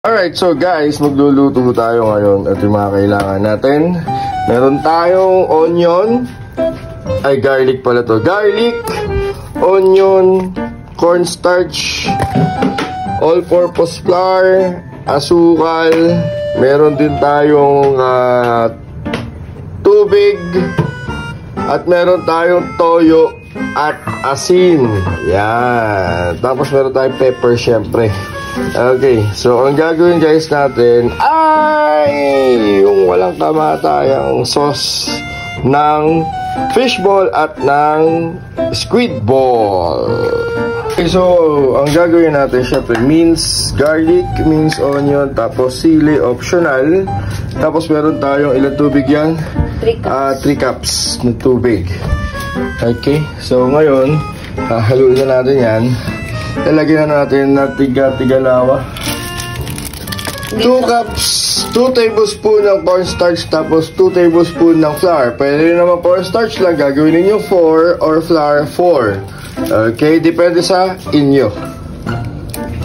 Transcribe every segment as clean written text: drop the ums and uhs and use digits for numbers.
Alright, so guys, magluluto tayo ngayon at yung mga kailangan natin. Meron tayong onion, ay garlic pala to. Garlic, onion, cornstarch, all-purpose flour, asukal. Meron din tayong tubig. At meron tayong toyo at asin. Yan. Tapos meron tayong pepper syempre. Okay, so ang gagawin guys natin ay yung walang kamatayang sauce ng fishball at ng squid ball. Okay, so ang gagawin natin syempre minced garlic, minced onion, tapos sili optional. Tapos meron tayong ilang tubig yan? 3 cups. 3 cups ng tubig. Okay, so ngayon haluin na natin yan. Lalagyan na natin na tiga-lawa. 2 cups, 2 tablespoon ng cornstarch, tapos 2 tablespoon ng flour. Pwede rin naman cornstarch lang, gagawin ninyo 4 or flour 4. Okay, depende sa inyo.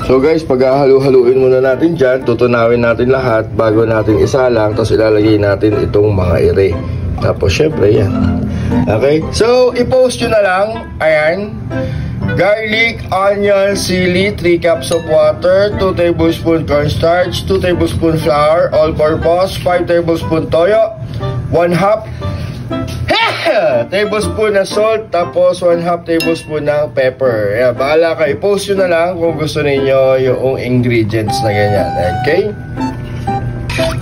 So guys, pag-halu-haluin muna natin dyan, tutunawin natin lahat bago natin isalang, tapos ilalagay natin itong mga ire. Tapos syempre yan. Okay, so i-post nyo na lang. Ayan. Garlic, onion, sili, 3 cups of water, 2 tablespoon cornstarch, 2 tablespoon flour, all-purpose, 5 tablespoon toyo, 1/2 tablespoon na salt, tapos 1/2 tablespoon ng pepper. Yan, bahala kayo. I-post nyo na lang kung gusto niyo yung ingredients na ganyan. Okay?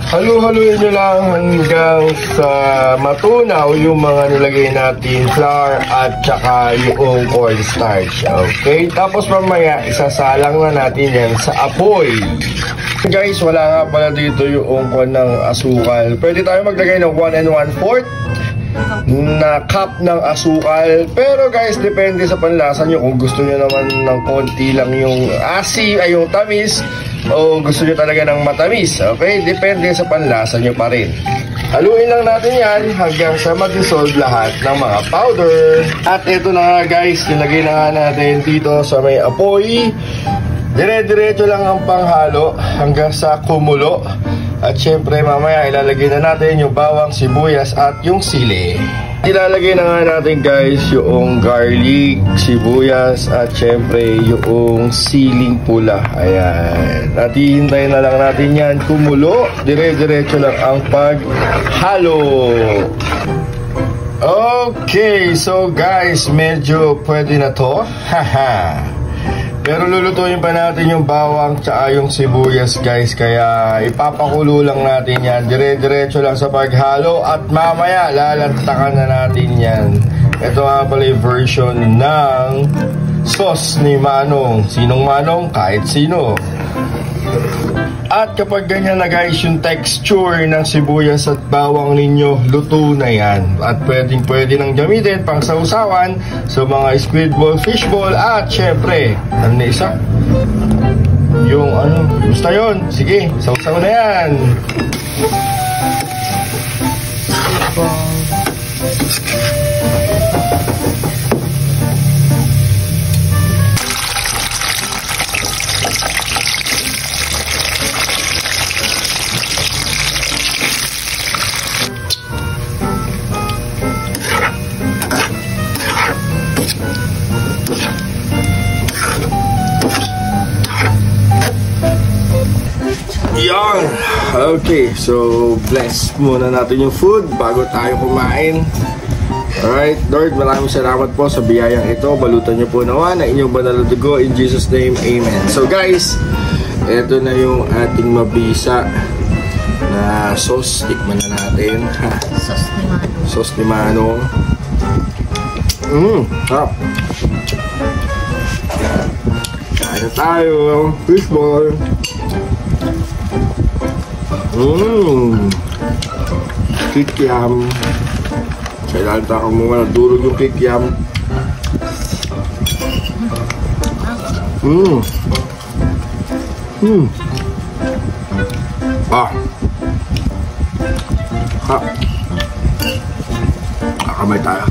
Halu-haluin nyo lang hanggang sa matunaw yung mga nilagay natin flour at saka yung cornstarch. Okay? Tapos mamaya, isasalang na natin yan sa apoy. Guys, wala nga pala dito yung ungkon ng asukal. Pwede tayo maglagay ng 1 1/4 na cup ng asukal. Pero guys, depende sa panlasa nyo. Kung gusto nyo naman ng konti lang yung asim, ay yung tamis, o gusto nyo talaga ng matamis. Okay? Depende sa panlasa nyo pa rin. Haluin lang natin yan hanggang sa mag-dissolve lahat ng mga powder. At ito na nga guys, nilagay na nga natin dito sa may apoy. Dire-diretso lang ang panghalo hanggang sa kumulo. At syempre mamaya ilalagay na natin yung bawang, sibuyas at yung sili. Ilalagay na nga natin guys yung garlic, sibuyas at syempre yung siling pula. Ayan. At hihintayin na lang natin yan kumulo. Dire-diretso lang ang paghalo. Okay, so guys, medyo pwede na to. Haha. Pero lulutuin pa natin yung bawang tsaka yung sibuyas guys. Kaya ipapakulo lang natin yan. Dire-diretso lang sa paghalo. At mamaya lalantakan na natin yan. Ito nga pala yung version ng sauce ni Manong. Sinong Manong? Kahit sino. At kapag ganyan na guys yung texture ng sibuyas at bawang ninyo, luto na yan. At pwede nang gamitin pang sausawan sa mga squid ball, fish ball, at syempre, ano na isa? Yung ano, basta yun. Sige, sausaw na yan. Yan. Okay, so bless muna natin yung food bago tayo kumain. Alright, Lord, maraming salamat po sa biyayang ito. Balutan niyo po nawa na inyong banal na dugo. In Jesus' name, Amen. So guys, eto na yung ating mabisa na sauce. Tikman na natin. Sauce ni Manong. Sauce ni Manong. Sarap. Kain na tayo. Fishball. Kikiam. Kailangan tayo muna durog yung kikiam. Kakamay tayo.